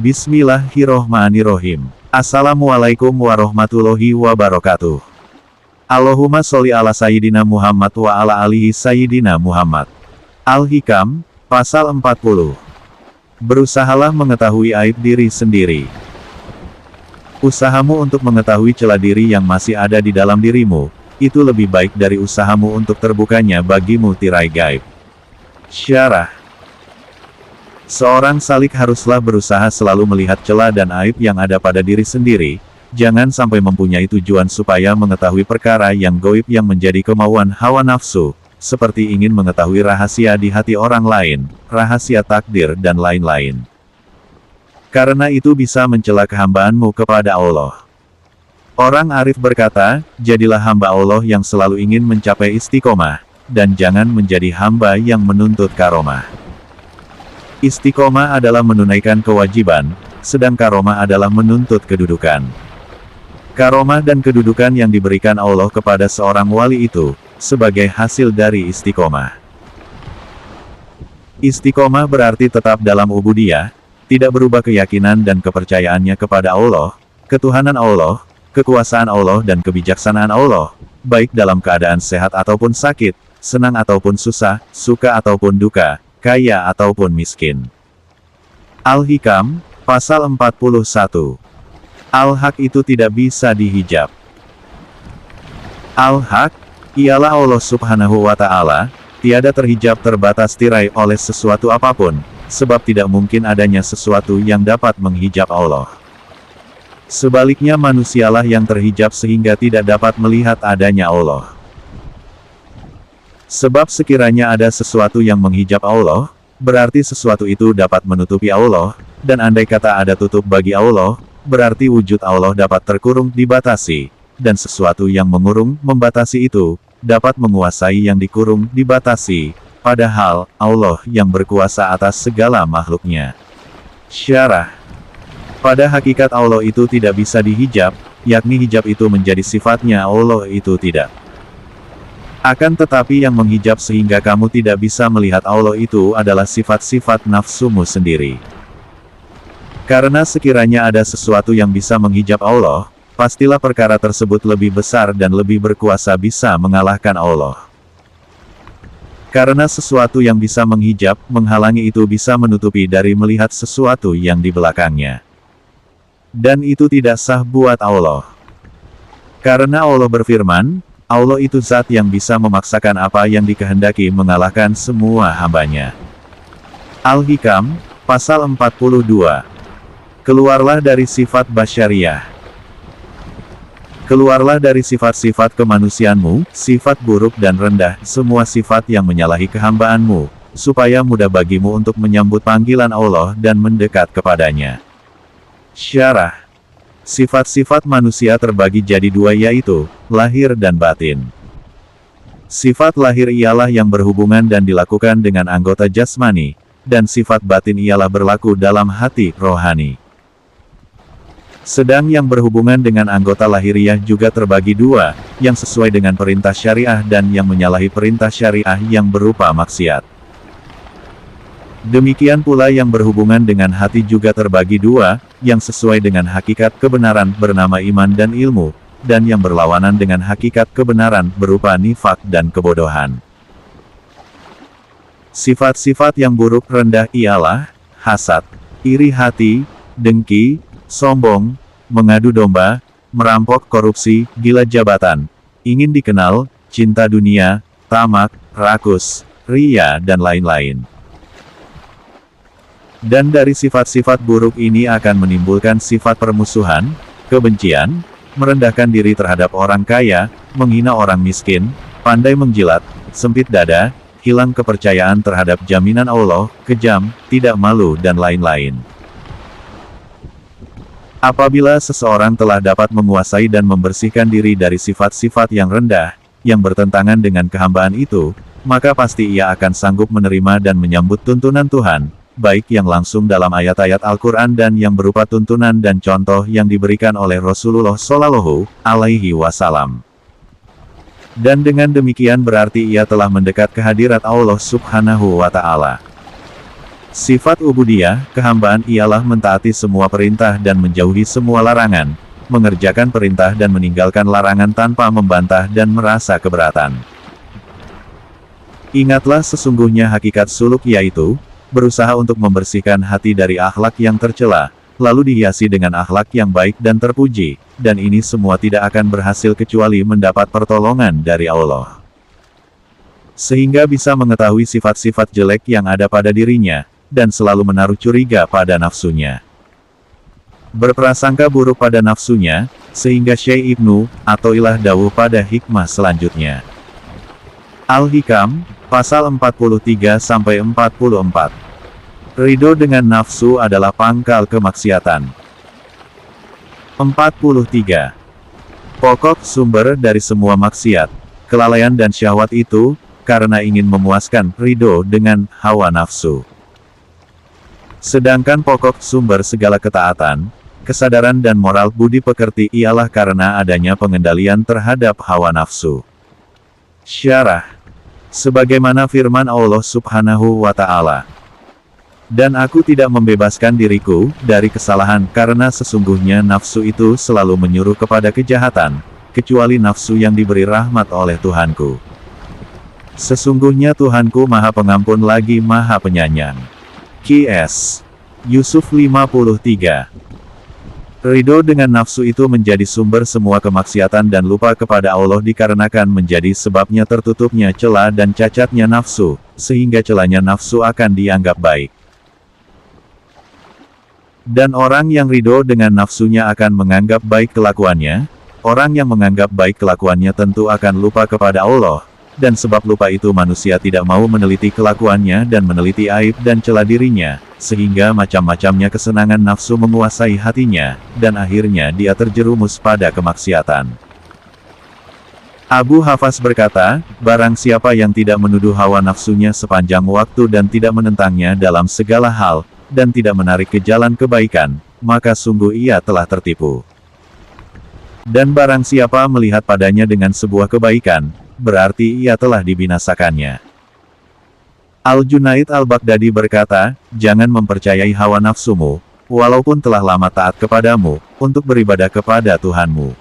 Bismillahirrohmanirrohim. Assalamualaikum warahmatullahi wabarakatuh. Allahumma sholli ala Sayyidina Muhammad wa ala alihi Sayyidina Muhammad. Al-Hikam, Pasal 40. Berusahalah mengetahui aib diri sendiri. Usahamu untuk mengetahui celah diri yang masih ada di dalam dirimu, itu lebih baik dari usahamu untuk terbukanya bagimu tirai gaib. Syarah. Seorang salik haruslah berusaha selalu melihat celah dan aib yang ada pada diri sendiri, jangan sampai mempunyai tujuan supaya mengetahui perkara yang gaib yang menjadi kemauan hawa nafsu, seperti ingin mengetahui rahasia di hati orang lain, rahasia takdir dan lain-lain. Karena itu bisa mencela kehambaanmu kepada Allah. Orang arif berkata, jadilah hamba Allah yang selalu ingin mencapai istiqomah, dan jangan menjadi hamba yang menuntut karomah. Istiqomah adalah menunaikan kewajiban, sedang karomah adalah menuntut kedudukan. Karomah dan kedudukan yang diberikan Allah kepada seorang wali itu, sebagai hasil dari istiqomah. Istiqomah berarti tetap dalam ubudiyah, tidak berubah keyakinan dan kepercayaannya kepada Allah, ketuhanan Allah, kekuasaan Allah dan kebijaksanaan Allah, baik dalam keadaan sehat ataupun sakit, senang ataupun susah, suka ataupun duka, kaya ataupun miskin. Al-Hikam, Pasal 41. Al-Haq itu tidak bisa dihijab. Al-Haq, ialah Allah Subhanahu wa Ta'ala, tiada terhijab terbatas tirai oleh sesuatu apapun, sebab tidak mungkin adanya sesuatu yang dapat menghijab Allah. Sebaliknya manusialah yang terhijab sehingga tidak dapat melihat adanya Allah. Sebab sekiranya ada sesuatu yang menghijab Allah, berarti sesuatu itu dapat menutupi Allah, dan andai kata ada tutup bagi Allah, berarti wujud Allah dapat terkurung dibatasi, dan sesuatu yang mengurung membatasi itu, dapat menguasai yang dikurung dibatasi, padahal Allah yang berkuasa atas segala makhluknya. Syarah. Pada hakikat Allah itu tidak bisa dihijab, yakni hijab itu menjadi sifatnya Allah itu tidak. Akan tetapi yang menghijab sehingga kamu tidak bisa melihat Allah itu adalah sifat-sifat nafsumu sendiri. Karena sekiranya ada sesuatu yang bisa menghijab Allah, pastilah perkara tersebut lebih besar dan lebih berkuasa bisa mengalahkan Allah. Karena sesuatu yang bisa menghijab, menghalangi itu bisa menutupi dari melihat sesuatu yang di belakangnya. Dan itu tidak sah buat Allah. Karena Allah berfirman, Allah itu zat yang bisa memaksakan apa yang dikehendaki mengalahkan semua hambanya. Al-Hikam, Pasal 42. Keluarlah dari sifat basyariyah. Keluarlah dari sifat-sifat kemanusiaanmu, sifat buruk dan rendah, semua sifat yang menyalahi kehambaanmu, supaya mudah bagimu untuk menyambut panggilan Allah dan mendekat kepadanya. Syarah. Sifat-sifat manusia terbagi jadi dua yaitu, lahir dan batin. Sifat lahir ialah yang berhubungan dan dilakukan dengan anggota jasmani, dan sifat batin ialah berlaku dalam hati rohani. Sedang yang berhubungan dengan anggota lahiriah juga terbagi dua, yang sesuai dengan perintah syariah dan yang menyalahi perintah syariah yang berupa maksiat. Demikian pula yang berhubungan dengan hati juga terbagi dua, yang sesuai dengan hakikat kebenaran bernama iman dan ilmu, dan yang berlawanan dengan hakikat kebenaran berupa nifak dan kebodohan. Sifat-sifat yang buruk rendah ialah, hasad, iri hati, dengki, sombong, mengadu domba, merampok, korupsi, gila jabatan, ingin dikenal, cinta dunia, tamak, rakus, riya dan lain-lain. Dan dari sifat-sifat buruk ini akan menimbulkan sifat permusuhan, kebencian, merendahkan diri terhadap orang kaya, menghina orang miskin, pandai menjilat, sempit dada, hilang kepercayaan terhadap jaminan Allah, kejam, tidak malu dan lain-lain. Apabila seseorang telah dapat menguasai dan membersihkan diri dari sifat-sifat yang rendah, yang bertentangan dengan kehambaan itu, maka pasti ia akan sanggup menerima dan menyambut tuntunan Tuhan, baik yang langsung dalam ayat-ayat Al-Quran dan yang berupa tuntunan dan contoh yang diberikan oleh Rasulullah Shallallahu Alaihi Wasallam. Dan dengan demikian berarti ia telah mendekat ke hadirat Allah Subhanahu wa Ta'ala. Sifat ubudiyah, kehambaan ialah mentaati semua perintah dan menjauhi semua larangan, mengerjakan perintah dan meninggalkan larangan tanpa membantah dan merasa keberatan. Ingatlah sesungguhnya hakikat suluk yaitu, berusaha untuk membersihkan hati dari akhlak yang tercela, lalu dihiasi dengan akhlak yang baik dan terpuji, dan ini semua tidak akan berhasil kecuali mendapat pertolongan dari Allah. Sehingga bisa mengetahui sifat-sifat jelek yang ada pada dirinya, dan selalu menaruh curiga pada nafsunya. Berprasangka buruk pada nafsunya, sehingga Syekh Ibnu Athaillah dawuh pada hikmah selanjutnya. Al-Hikam, pasal 43-44. Ridho dengan nafsu adalah pangkal kemaksiatan. 43. Pokok sumber dari semua maksiat, kelalaian dan syahwat itu, karena ingin memuaskan ridho dengan hawa nafsu. Sedangkan pokok sumber segala ketaatan, kesadaran dan moral budi pekerti ialah karena adanya pengendalian terhadap hawa nafsu. Syarah. Sebagaimana firman Allah Subhanahu wa Ta'ala. Dan aku tidak membebaskan diriku dari kesalahan karena sesungguhnya nafsu itu selalu menyuruh kepada kejahatan, kecuali nafsu yang diberi rahmat oleh Tuhanku. Sesungguhnya Tuhanku Maha Pengampun lagi Maha Penyayang. Qs. Yusuf 53. Ridho dengan nafsu itu menjadi sumber semua kemaksiatan dan lupa kepada Allah dikarenakan menjadi sebabnya tertutupnya celah dan cacatnya nafsu, sehingga celahnya nafsu akan dianggap baik. Dan orang yang ridho dengan nafsunya akan menganggap baik kelakuannya, orang yang menganggap baik kelakuannya tentu akan lupa kepada Allah, dan sebab lupa itu manusia tidak mau meneliti kelakuannya dan meneliti aib dan celah dirinya, sehingga macam-macamnya kesenangan nafsu menguasai hatinya, dan akhirnya dia terjerumus pada kemaksiatan. Abu Hafs berkata, barang siapa yang tidak menuduh hawa nafsunya sepanjang waktu dan tidak menentangnya dalam segala hal, dan tidak menarik ke jalan kebaikan, maka sungguh ia telah tertipu. Dan barang siapa melihat padanya dengan sebuah kebaikan, berarti ia telah dibinasakannya. Al-Junaid Al-Baghdadi berkata, jangan mempercayai hawa nafsumu, walaupun telah lama taat kepadamu, untuk beribadah kepada Tuhanmu.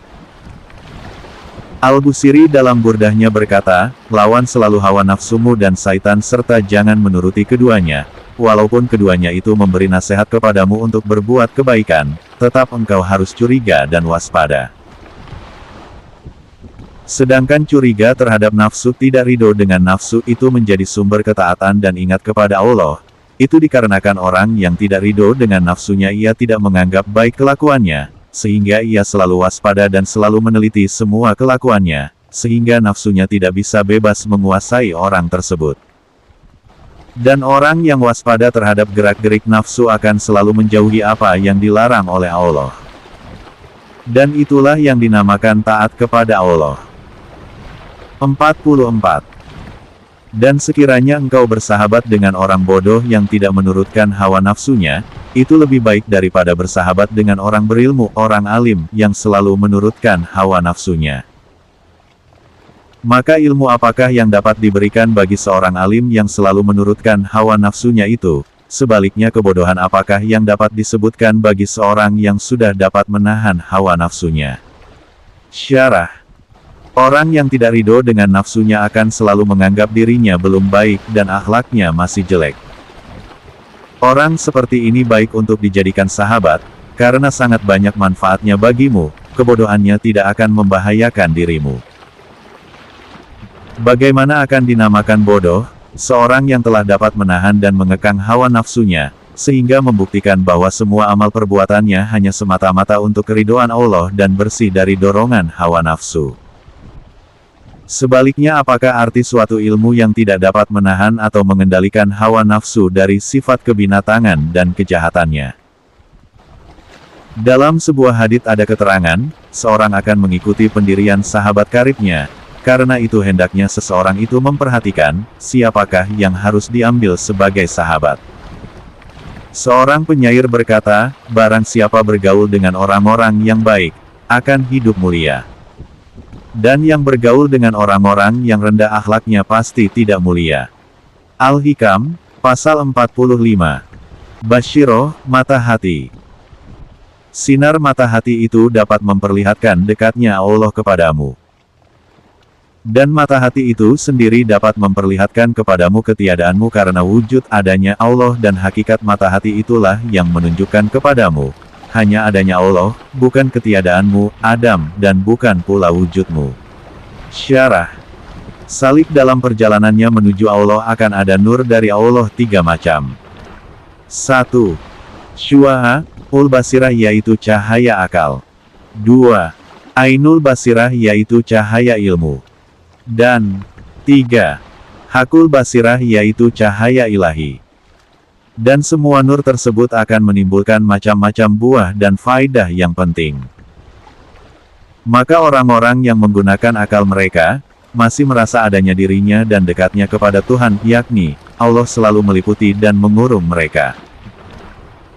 Al-Busiri dalam burdahnya berkata, lawan selalu hawa nafsumu dan syaitan serta jangan menuruti keduanya, walaupun keduanya itu memberi nasihat kepadamu untuk berbuat kebaikan, tetap engkau harus curiga dan waspada. Sedangkan curiga terhadap nafsu tidak ridho dengan nafsu itu menjadi sumber ketaatan dan ingat kepada Allah. Itu dikarenakan orang yang tidak ridho dengan nafsunya ia tidak menganggap baik kelakuannya, sehingga ia selalu waspada dan selalu meneliti semua kelakuannya, sehingga nafsunya tidak bisa bebas menguasai orang tersebut. Dan orang yang waspada terhadap gerak-gerik nafsu akan selalu menjauhi apa yang dilarang oleh Allah. Dan itulah yang dinamakan taat kepada Allah. 44. Dan sekiranya engkau bersahabat dengan orang bodoh yang tidak menurutkan hawa nafsunya, itu lebih baik daripada bersahabat dengan orang berilmu, orang alim, yang selalu menurutkan hawa nafsunya. Maka ilmu apakah yang dapat diberikan bagi seorang alim yang selalu menurutkan hawa nafsunya itu? Sebaliknya kebodohan apakah yang dapat disebutkan bagi seorang yang sudah dapat menahan hawa nafsunya? Syarah. Orang yang tidak ridho dengan nafsunya akan selalu menganggap dirinya belum baik dan akhlaknya masih jelek. Orang seperti ini baik untuk dijadikan sahabat, karena sangat banyak manfaatnya bagimu, kebodohannya tidak akan membahayakan dirimu. Bagaimana akan dinamakan bodoh? Seorang yang telah dapat menahan dan mengekang hawa nafsunya, sehingga membuktikan bahwa semua amal perbuatannya hanya semata-mata untuk keridhaan Allah dan bersih dari dorongan hawa nafsu. Sebaliknya apakah arti suatu ilmu yang tidak dapat menahan atau mengendalikan hawa nafsu dari sifat kebinatangan dan kejahatannya? Dalam sebuah hadits ada keterangan, seorang akan mengikuti pendirian sahabat karibnya, karena itu hendaknya seseorang itu memperhatikan, siapakah yang harus diambil sebagai sahabat. Seorang penyair berkata, barang siapa bergaul dengan orang-orang yang baik, akan hidup mulia. Dan yang bergaul dengan orang-orang yang rendah akhlaknya pasti tidak mulia. Al-Hikam, Pasal 45. Basyiro, mata hati. Sinar mata hati itu dapat memperlihatkan dekatnya Allah kepadamu. Dan mata hati itu sendiri dapat memperlihatkan kepadamu ketiadaanmu karena wujud adanya Allah dan hakikat mata hati itulah yang menunjukkan kepadamu. Hanya adanya Allah, bukan ketiadaanmu, Adam, dan bukan pula wujudmu. Syarah. Salik dalam perjalanannya menuju Allah akan ada nur dari Allah 3 macam. 1. Syuaha, ul basirah yaitu cahaya akal. 2. Ainul basirah yaitu cahaya ilmu. Dan 3. Hakul basirah yaitu cahaya ilahi. Dan semua nur tersebut akan menimbulkan macam-macam buah dan faidah yang penting. Maka orang-orang yang menggunakan akal mereka, masih merasa adanya dirinya dan dekatnya kepada Tuhan, yakni, Allah selalu meliputi dan mengurung mereka.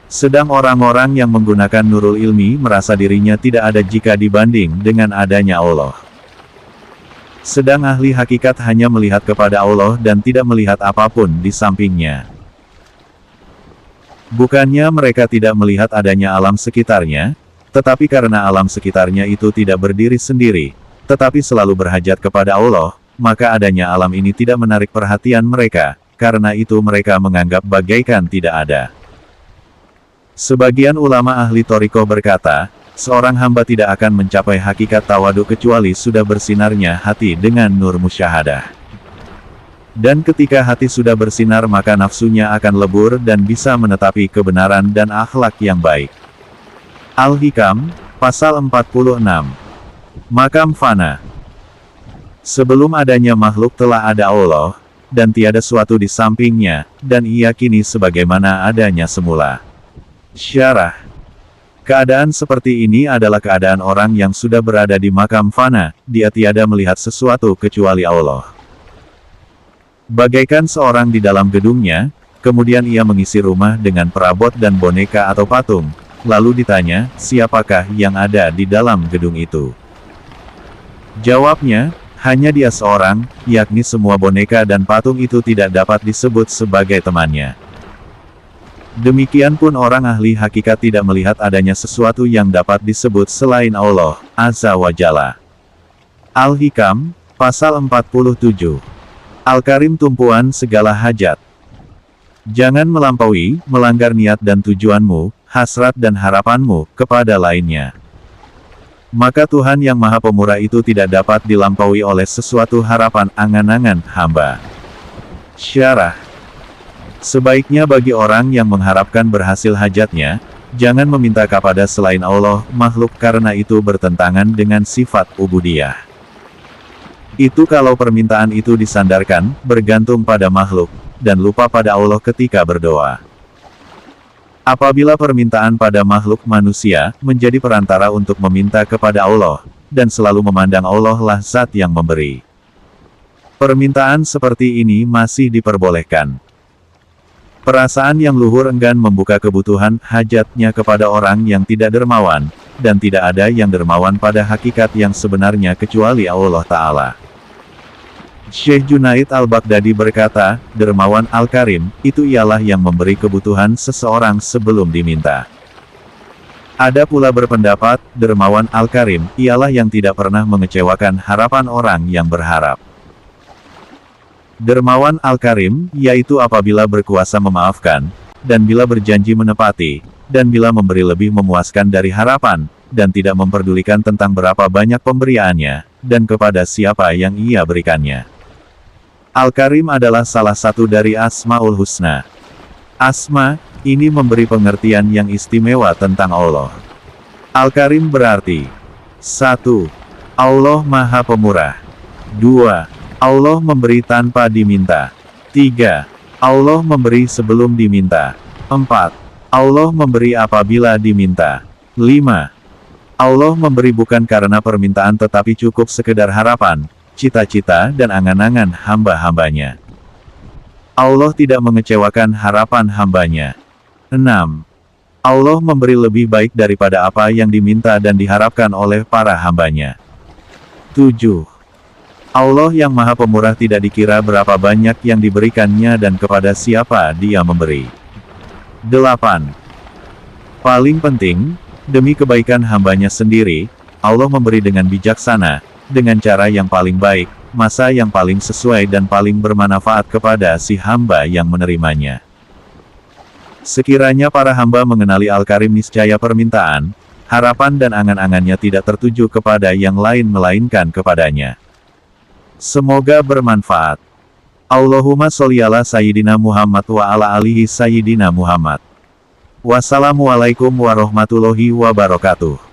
Sedang orang-orang yang menggunakan nurul ilmi merasa dirinya tidak ada jika dibanding dengan adanya Allah. Sedang ahli hakikat hanya melihat kepada Allah dan tidak melihat apapun di sampingnya. Bukannya mereka tidak melihat adanya alam sekitarnya, tetapi karena alam sekitarnya itu tidak berdiri sendiri, tetapi selalu berhajat kepada Allah, maka adanya alam ini tidak menarik perhatian mereka, karena itu mereka menganggap bagaikan tidak ada. Sebagian ulama ahli Thariqah berkata, seorang hamba tidak akan mencapai hakikat tawadu kecuali sudah bersinarnya hati dengan nur musyahadah. Dan ketika hati sudah bersinar maka nafsunya akan lebur dan bisa menetapi kebenaran dan akhlak yang baik. Al-Hikam, Pasal 46. Makam fana. Sebelum adanya makhluk telah ada Allah, dan tiada suatu di sampingnya, dan ia kini sebagaimana adanya semula. Syarah. Keadaan seperti ini adalah keadaan orang yang sudah berada di makam fana, dia tiada melihat sesuatu kecuali Allah. Bagaikan seorang di dalam gedungnya, kemudian ia mengisi rumah dengan perabot dan boneka atau patung, lalu ditanya, siapakah yang ada di dalam gedung itu? Jawabnya, hanya dia seorang, yakni semua boneka dan patung itu tidak dapat disebut sebagai temannya. Demikian pun orang ahli hakikat tidak melihat adanya sesuatu yang dapat disebut selain Allah, Azza wa Jalla. Al-Hikam, Pasal 47. Al-Karim tumpuan segala hajat. Jangan melampaui, melanggar niat dan tujuanmu, hasrat dan harapanmu, kepada lainnya. Maka Tuhan yang Maha Pemurah itu tidak dapat dilampaui oleh sesuatu harapan angan-angan hamba. Syarah. Sebaiknya bagi orang yang mengharapkan berhasil hajatnya, jangan meminta kepada selain Allah, makhluk karena itu bertentangan dengan sifat ubudiyah. Itu kalau permintaan itu disandarkan, bergantung pada makhluk, dan lupa pada Allah ketika berdoa. Apabila permintaan pada makhluk manusia, menjadi perantara untuk meminta kepada Allah, dan selalu memandang Allah lah zat yang memberi. Permintaan seperti ini masih diperbolehkan. Perasaan yang luhur enggan membuka kebutuhan hajatnya kepada orang yang tidak dermawan, dan tidak ada yang dermawan pada hakikat yang sebenarnya kecuali Allah Ta'ala. Syekh Junaid al-Baghdadi berkata, dermawan al-Karim, itu ialah yang memberi kebutuhan seseorang sebelum diminta. Ada pula berpendapat, dermawan al-Karim, ialah yang tidak pernah mengecewakan harapan orang yang berharap. Dermawan al-Karim, yaitu apabila berkuasa memaafkan, dan bila berjanji menepati, dan bila memberi lebih memuaskan dari harapan, dan tidak memperdulikan tentang berapa banyak pemberiannya, dan kepada siapa yang ia berikannya. Al-Karim adalah salah satu dari Asmaul Husna. Asma, ini memberi pengertian yang istimewa tentang Allah. Al-Karim berarti 1. Allah Maha Pemurah. 2. Allah memberi tanpa diminta. 3. Allah memberi sebelum diminta. 4. Allah memberi apabila diminta. 5. Allah memberi bukan karena permintaan tetapi cukup sekedar harapan, cita-cita dan angan-angan hamba-hambanya. Allah tidak mengecewakan harapan hambanya. 6. Allah memberi lebih baik daripada apa yang diminta dan diharapkan oleh para hambanya. 7. Allah yang Maha Pemurah tidak dikira berapa banyak yang diberikannya dan kepada siapa Dia memberi. 8. Paling penting, demi kebaikan hambanya sendiri, Allah memberi dengan bijaksana, dengan cara yang paling baik, masa yang paling sesuai dan paling bermanfaat kepada si hamba yang menerimanya. Sekiranya para hamba mengenali Al-Karim, niscaya permintaan, harapan dan angan-angannya tidak tertuju kepada yang lain melainkan kepadanya. Semoga bermanfaat. Allahumma sholli ala Sayyidina Muhammad wa ala alihi Sayyidina Muhammad. Wassalamualaikum warahmatullahi wabarakatuh.